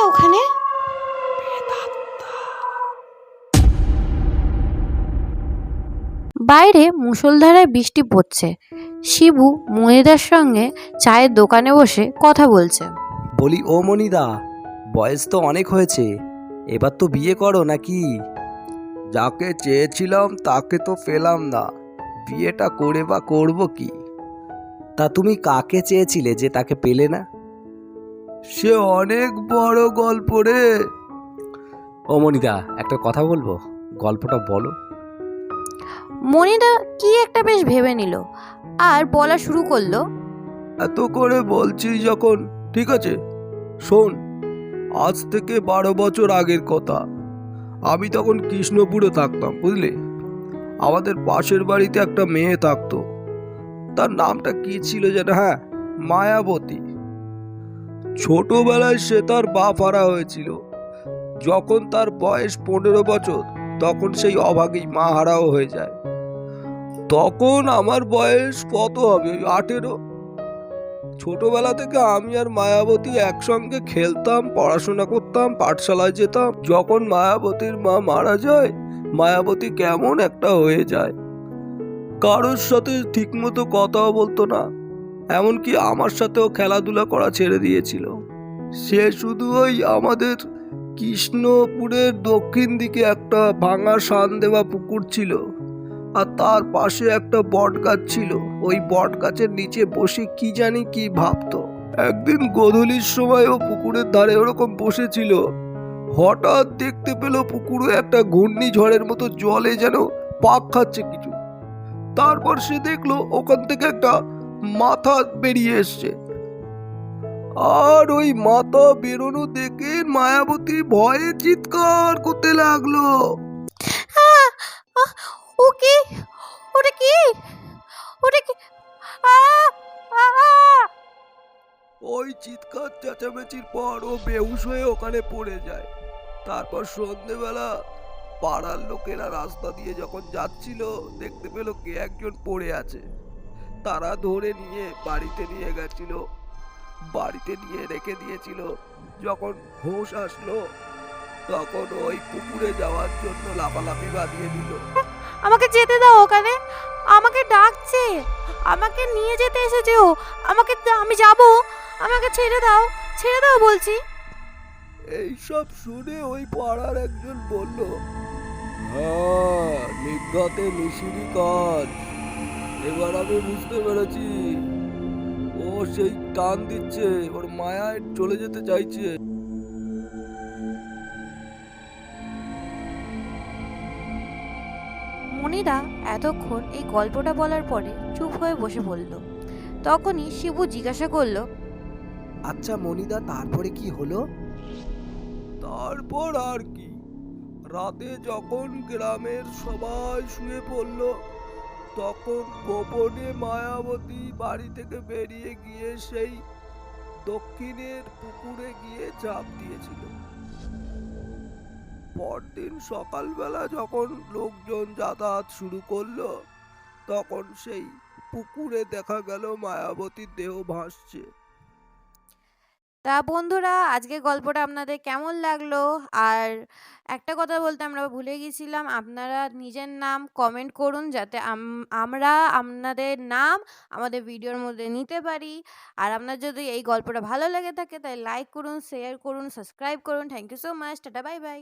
ওখানে? বাইরে মুষলধারায় বৃষ্টি পড়ছে। শিবু মনিদার সঙ্গে চায়ের দোকানে বসে কথা বলছে। বলি ও মনিদা, বয়স তো অনেক হয়েছে, এবার তো বিয়ে করো নাকি? যাকে চেয়েছিলাম তাকে তো পেলাম না, বিয়েটা করে বা করব কি? তা তুমি কাকে চেয়েছিলে যে তাকে পেলে না? সে অনেক বড় গল্প রে। ও মনিদা, একটা কথা বলবো, গল্পটা বলো। মনিদা কি একটা বেশ ভেবে নিল আর বলা শুরু করলো। এত করে বলছিস যখন, ঠিক আছে, শোন। আজ থেকে 12 বছর আগের কথা। আমি তখন কৃষ্ণপুরে থাকতাম, বুঝলি। আমাদের পাশের বাড়িতে একটা মেয়ে থাকতো। তার নামটা কি ছিল যেন, হ্যাঁ, মায়াবতী। ছোটবেলায় সে তার বাপ হারা হয়েছিল। যখন তার বয়স 15 বছর, তখন সেই অভাগী মা হারাও হয়ে যায়। তখন আমার বয়স কত হবে, 18। ছোটবেলা থেকে আমি আর মায়াবতী একসঙ্গে খেলতাম, পড়াশোনা করতাম, পাঠশালায় যেতাম। যখন মায়াবতীর মা মারা যায়, মায়াবতী কেমন একটা হয়ে যায়। কারোর সাথে ঠিকমতো কথাও বলতো না, এমনকি আমার সাথেও খেলাধুলা করা ছেড়ে দিয়েছিল। সে শুধু ওই আমাদের কৃষ্ণপুরের দক্ষিণ দিকে একটা ভাঙা শান দেওয়া পুকুর ছিল, আর তার পাশে একটা বট গাছ ছিল। ওই বট গাছের নিচে বসে কি জানি কি ভাবতো। একদিন গোধূলির সময় ও পুকুরের ধারে ওরকম বসেছিল। হঠাৎ দেখতে পেল পুকুরে একটা ঘূর্ণিঝড়ের মতো জলে যেন পাক খাচ্ছে কিছু। তারপর সে দেখলো ওখান থেকে একটা মাথা বেরিয়ে এসছে। আর ওই মাথা বেরোনো দেখে মায়াবতী ভয়ে চিৎকার করতে লাগলো। আহ! আহ! ও কি? ওটা কি? ওটা কি? আহ! আহ! ওই চিৎকার চেঁচামেচির পর ও বেহুশ হয়ে ওখানে পড়ে যায়। তারপর সন্ধেবেলা পাড়ার লোকেরা রাস্তা দিয়ে যখন যাচ্ছিল, দেখতে পেল কে একজন পড়ে আছে। তারা ধরে নিয়ে বাড়িতে নিয়ে গেছিল, বাড়িতে নিয়ে রেখে দিয়েছিল। যখন হুঁশ আসলো, তখন ওই পুকুরে যাওয়ার জন্য লাফালাফি বাঁধিয়ে দিল। আমাকে যেতে দাও ওখানে। আমাকে ডাকছে। আমাকে নিয়ে যেতে এসেছে ও। আমি যাব। আমাকে ছেড়ে দাও। ছেড়ে দাও বলছি। এইসব শুনে ওই পাড়ার একজন বলল, হ্যাঁ, নিঘাতে মিশিরি কাজ। এবার আমি বুঝতে পেরেছি, ও সেই টান দিচ্ছে, ওর মায়ায় চলে যেতে চাইছে। মনিরা এতক্ষণ এই গল্পটা বলার পরে চুপ হয়ে বসে পড়ল। তখনই শিবু জিজ্ঞাসা করলো, আচ্ছা মনিদা, তারপরে কি হলো? তারপর আর কি, রাতে যখন গ্রামের সবাই শুয়ে পড়ল, তখন গোপনে মায়াবতী বাড়ি থেকে বেরিয়ে গিয়ে সেই দক্ষিণের পুকুরে গিয়ে ঝাঁপ দিয়েছিল। পরদিন সকালবেলা যখন লোকজন যাতায়াত শুরু করলো, তখন সেই পুকুরে দেখা গেল মায়াবতীর দেহ ভাসছে। তা বন্ধুরা আজকের গল্পটা আপনাদের কেমন লাগলো? আর একটা কথা বলতে আমরা ভুলে গেছিলাম, আপনারা নিজের নাম কমেন্ট করুন যাতে আমরা আপনাদের নাম আমাদের ভিডিওর মধ্যে নিতে পারি। আর আপনার যদি এই গল্পটা ভালো লেগে থাকে তাই লাইক করুন, শেয়ার করুন, সাবস্ক্রাইব করুন। Thank you so much. Tata, bye by.